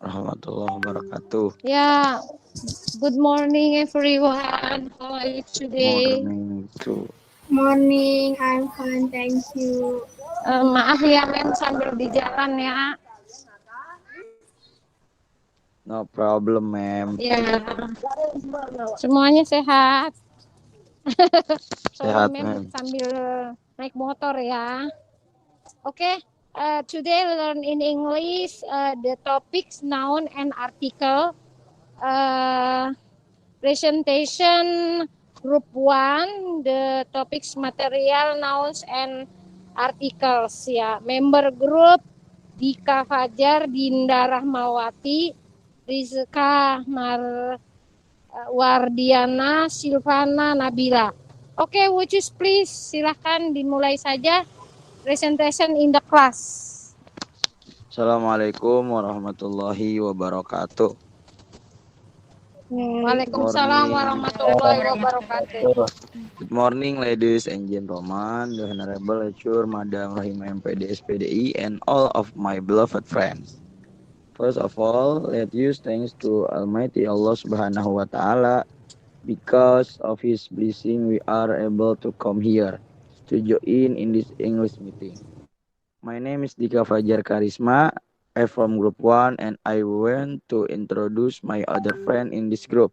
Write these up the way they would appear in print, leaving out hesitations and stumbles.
warahmatullahi wabarakatuh. Yeah, good morning everyone. How are you today? Morning to Morning, I'm fine, thank you. Maaf ya Mem sambil di jalan ya. no problem, ma'am. Ya, semuanya sehat. Sorry Sehat, Mem ma'am. sambil naik motor ya. Okay, today we learn in English the topics noun and article. Presentation group 1, the topics material, nouns and articles ya. Member group Dika Fajar, Dinda Rahmawati, Rizka Wardiana, Silvana Nabila. Oke, which is please silahkan dimulai saja presentation in the class. Assalamualaikum warahmatullahi wabarakatuh. Waalaikumsalam warahmatullahi wabarakatuh. Good morning, ladies and gentlemen, the Honorable Lecturer, Madam Rahima MPD SPDI, and all of my beloved friends. First of all, let use thanks to Almighty Allah Subhanahu wa Ta'ala. Because of His blessing, we are able to come here to join in this English meeting. My name is Dika Fajar Karisma. I'm from Group 1 and I want to introduce my other friend in this group.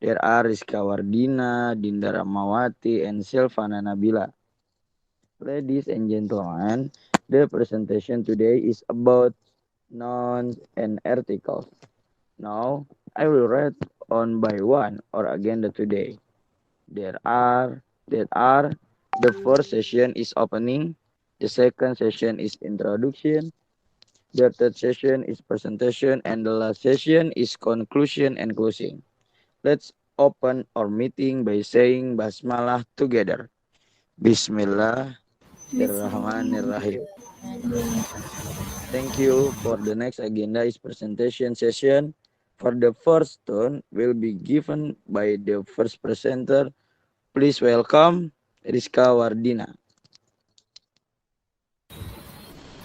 There are Rizka Wardina, Dinda Ramawati, and Silvana Nabila. Ladies and gentlemen, the presentation today is about nouns and articles. Now, I will read on by one or again today. There are the first session is opening, the second session is introduction, the third session is presentation, and the last session is conclusion and closing. Let's open our meeting by saying basmalah together. Bismillahirrahmanirrahim. Thank you. For the next agenda is presentation session. For the first turn will be given by the first presenter. Please welcome Rizka Wardina.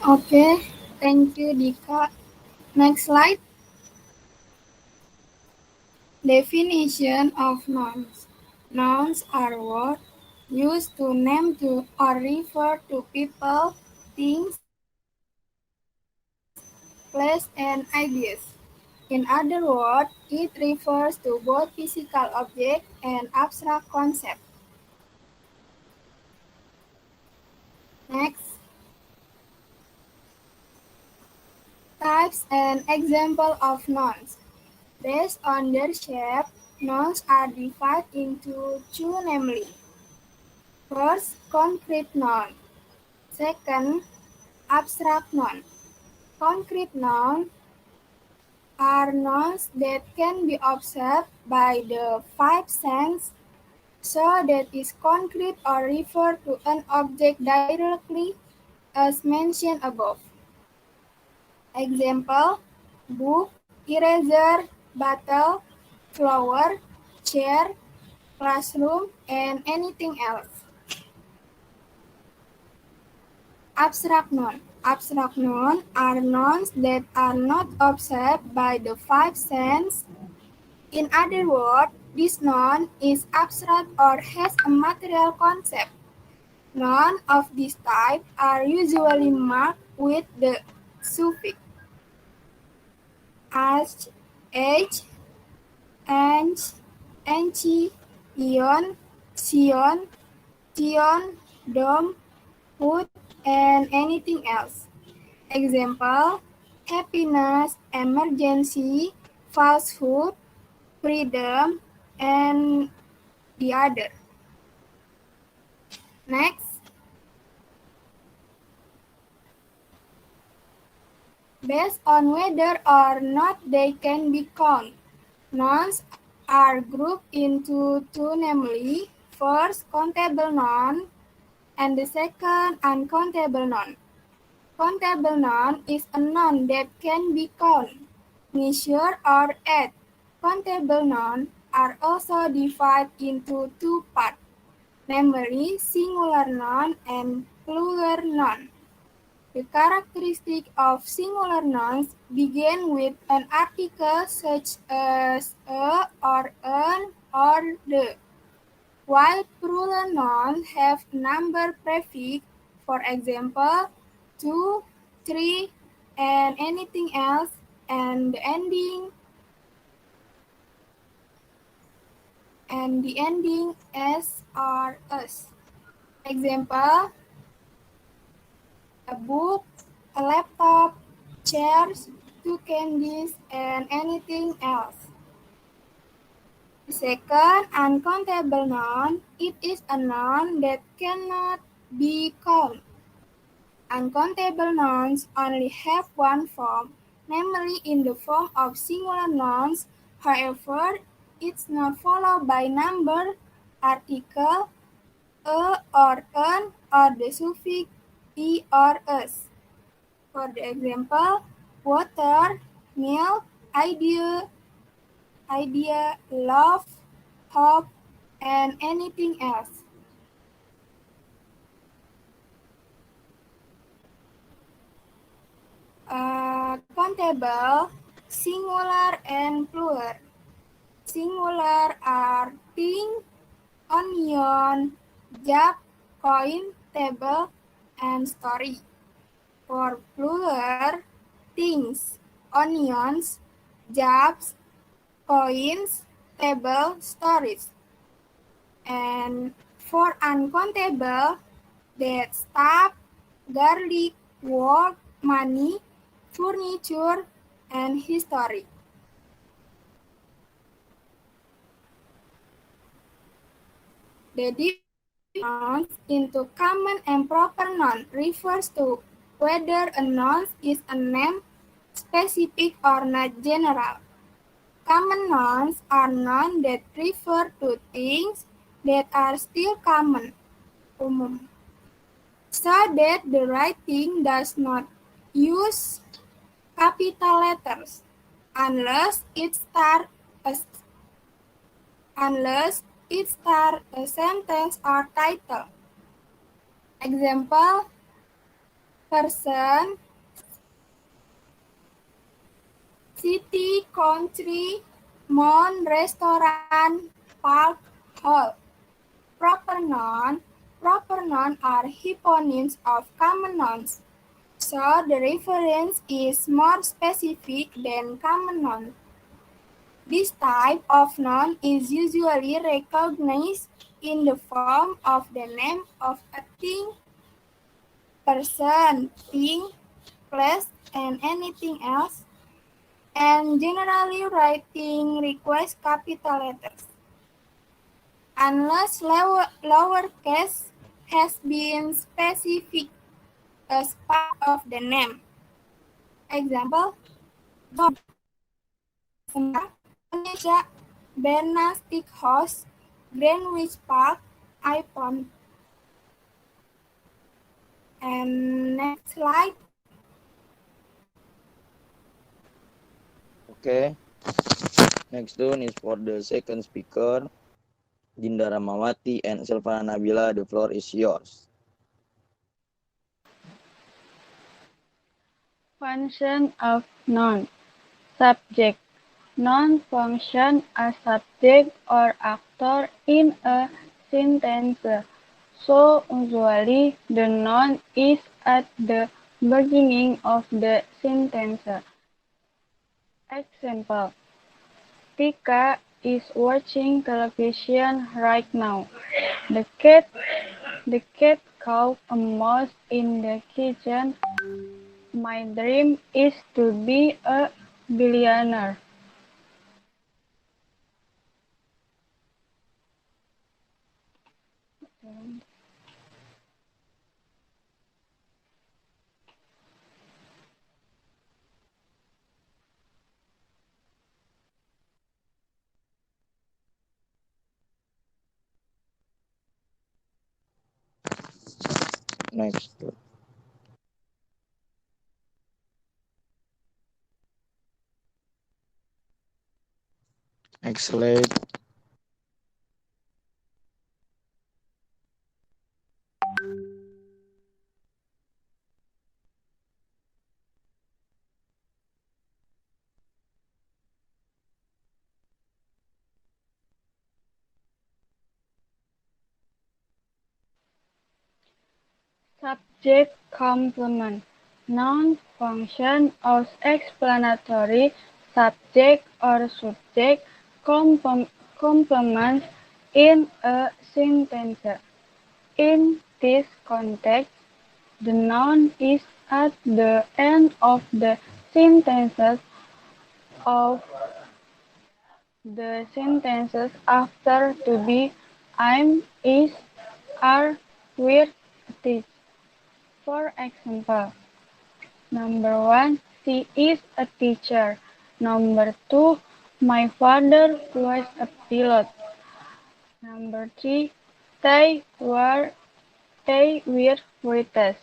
Okay, thank you, Dika. Next slide. Definition of nouns. Nouns are words used to name to or refer to people, things, places, and ideas. In other words, it refers to both physical objects and abstract concepts. Next, types and example of nouns. Based on their shape, nouns are divided into two, namely: first, concrete noun; second, abstract noun. Concrete nouns are nouns that can be observed by the five senses, so that is concrete or refer to an object directly, as mentioned above. Example: book, eraser, bottle, flower, chair, classroom, and anything else. Abstract noun. Abstract nouns are nouns that are not observed by the five senses. In other words, this noun is abstract or has a material concept. Nouns of this type are usually marked with the suffix as, h, anch, enchi, ion, sion, tion, dom, food, and anything else. Example: happiness, emergency, falsehood, freedom, and the other. Next, based on whether or not they can be counted, nouns are grouped into two, namely: first, countable noun, and the second, uncountable noun. Countable noun is a noun that can be counted, measured, or added. Countable nouns are also divided into two parts, namely singular noun and plural noun. The characteristic of singular nouns begin with an article such as a or an or the, while plural nouns have number prefix, for example, two, three, and anything else, and the ending s or us. Example: a book, a laptop, chairs, two candies, and anything else. The second, uncountable noun. It is a noun that cannot be counted. Uncountable nouns only have one form, namely in the form of singular nouns. However, it's not followed by number, article, a or an, or the suffix e or s. For the example, water, milk, idea, love, hope, and anything else. Countable, singular, and plural. Singular are thing, onion, jug, coin, table, and story. For plural, things, onions, jugs, coins, table, stories. And for uncountable, that stuff, garlic, work, money, furniture, and history. The difference nouns into common and proper noun refers to whether a noun is a name, specific or not general. Common nouns are nouns that refer to things that are still common, umum, so that the writing does not use capital letters unless it starts a sentence or title. Example: person, city, country, mall, restaurant, park, hall. Proper noun are hyponyms of common nouns, so the reference is more specific than common noun. This type of noun is usually recognized in the form of the name of a thing, person, thing, place, and anything else, and generally writing requires capital letters, unless lowercase has been specified as part of the name. Example: John, Semar, Indonesia, Berna Steakhouse, Greenwich Park, iPhone. And next slide. Okay. Next one is for the second speaker, Dinda Ramawati and Silvana Nabila. The floor is yours. Function of noun. Subject. Noun function as subject or actor in a sentence. So usually the noun is at the beginning of the sentence. Example: Tika is watching television right now. The cat caught a mouse in the kitchen. My dream is to be a billionaire. Next. Next slide. Subject complement. Noun function as explanatory subject or subject complements in a sentence. In this context, the noun is at the end of the sentences of the sentences after to be, I'm, is, are, were, teach. For example, number one, she is a teacher. Number two, my father was a pilot. Number three, they were waiters.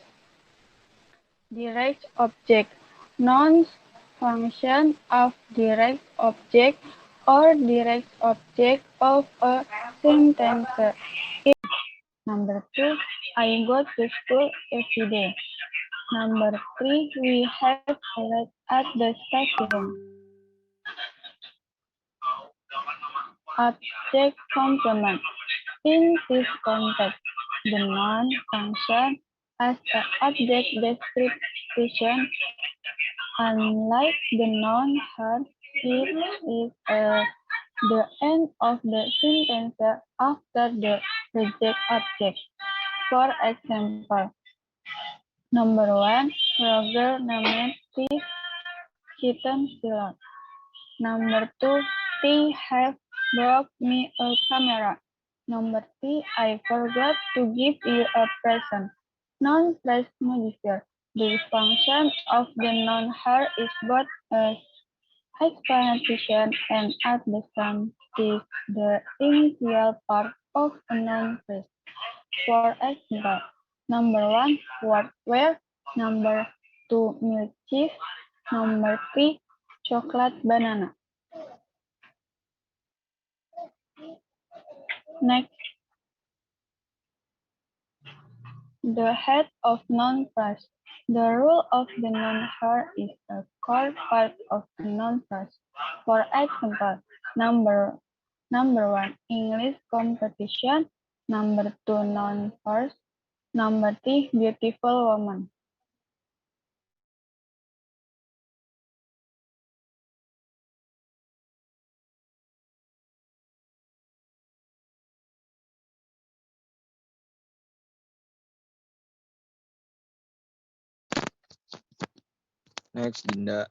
Direct object. Nouns function of direct object or direct object of a sentence. Number two, I go to school every day. Number three, we have a ride at the station. Object complement. In this context, the noun function as an object description. Unlike the noun her, it is the end of the sentence after the subject object. For example, number one, Roger named his kitten Silon. Number two, they have brought me a camera. Number three, I forgot to give you a present. Non-phrase modifier. The function of the noun her is both a explanation and at the same time the initial part of a noun phrase. For example, number one, what where? Number two, milk cheese. Number three, chocolate banana. Next, the head of non-phrase. The rule of the non-her is a core part of a non-phrase. For example, number one, English competition. Number two, non-phrase. Number three, beautiful woman. Next, Dinda.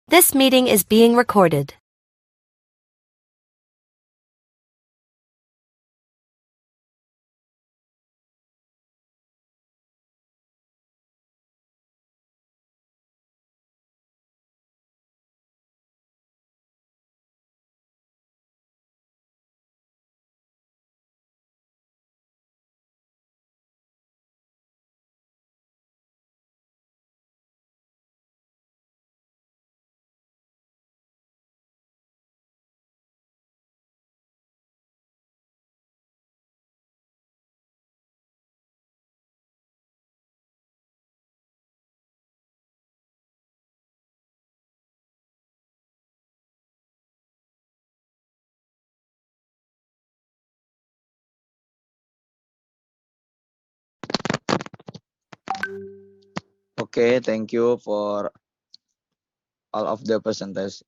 This meeting is being recorded. Okay, thank you for all of the presenters.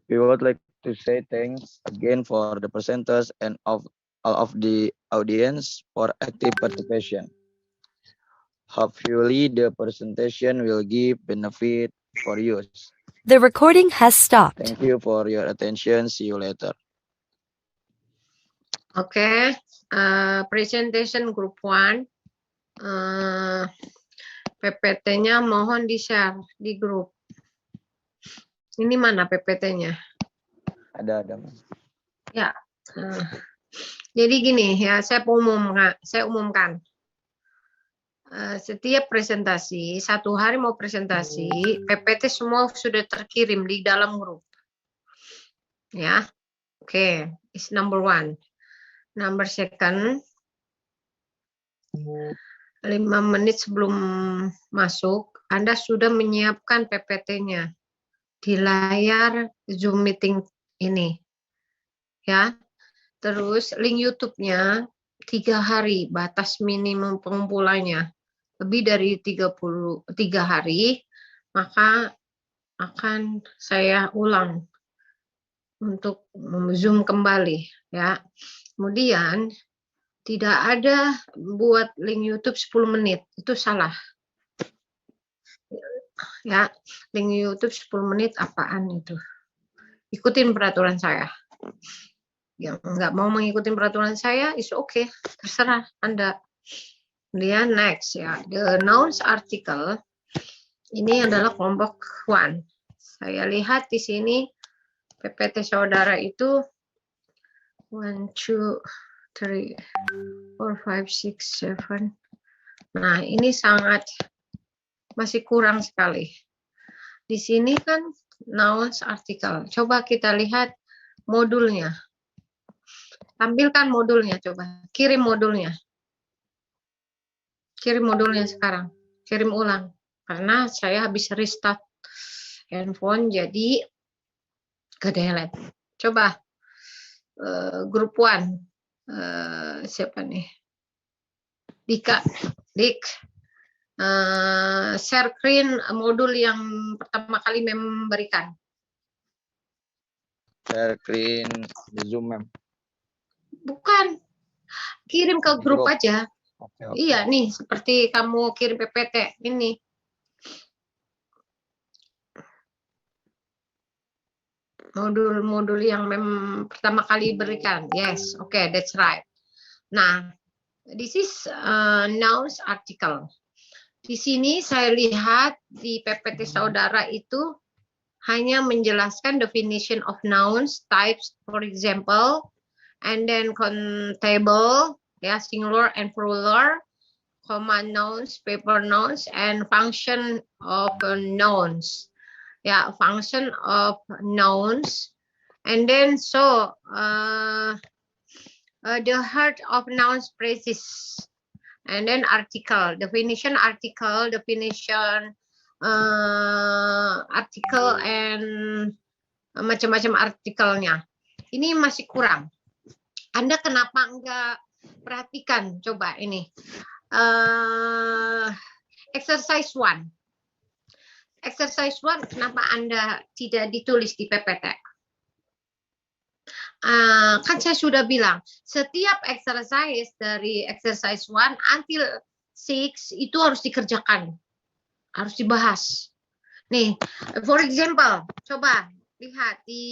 We would like to say thanks again for the presenters and of all of the audience for active participation. Hopefully, the presentation will give benefit for you. The recording has stopped. Thank you for your attention. See you later. Oke, presentation group 1. PPT-nya mohon di-share di grup. Ini mana PPT-nya? Ada. Ya. Jadi gini ya, saya umumkan. Setiap presentasi, 1 hari mau presentasi, PPT semua sudah terkirim di dalam grup. Ya. Oke, is number 1. Number 2, 5 menit sebelum masuk, Anda sudah menyiapkan PPT-nya di layar Zoom meeting ini. Ya. Terus link YouTube-nya 3 hari, batas minimum pengumpulannya. Lebih dari 3 hari, maka akan saya ulang untuk Zoom kembali. Ya. Kemudian, tidak ada buat link YouTube 10 menit, itu salah. Ya, link YouTube 10 menit apaan itu? Ikutin peraturan saya. Yang nggak mau mengikuti peraturan saya, is okay, terserah Anda. Kemudian next ya, the nouns article. Ini adalah kelompok 1. Saya lihat di sini PPT saudara itu 1, 2, 3, 4, 5, 6, 7. Nah, ini sangat masih kurang sekali. Di sini kan nouns article. Coba kita lihat modulnya. Tampilkan modulnya, coba. Kirim modulnya. Kirim modulnya sekarang. Kirim ulang. Karena saya habis restart handphone, jadi ke delete. Coba. Grup 1. Siapa nih? Dik. Share screen modul yang pertama kali memberikan. Share screen di Zoom, Mem. Bukan. Kirim ke grup aja. Okay. Iya, nih. Seperti kamu kirim PPT. Ini. Modul-modul yang pertama kali berikan. Yes, okay, that's right. Nah, this is nouns article. Di sini saya lihat di PPT saudara itu hanya menjelaskan definition of nouns, types, for example, and then countable, ya, singular and plural, command nouns, paper nouns, and function of nouns. Ya, function of nouns. And then the heart of nouns phrases. And then article, definition, article, article, and macam-macam artikelnya. Ini masih kurang. Anda kenapa enggak perhatikan? Coba ini. Exercise 1. Exercise 1, kenapa Anda tidak ditulis di PPT? Kan saya sudah bilang, setiap exercise dari exercise 1 until 6 itu harus dikerjakan. harus dibahas. Nih, for example, coba lihat di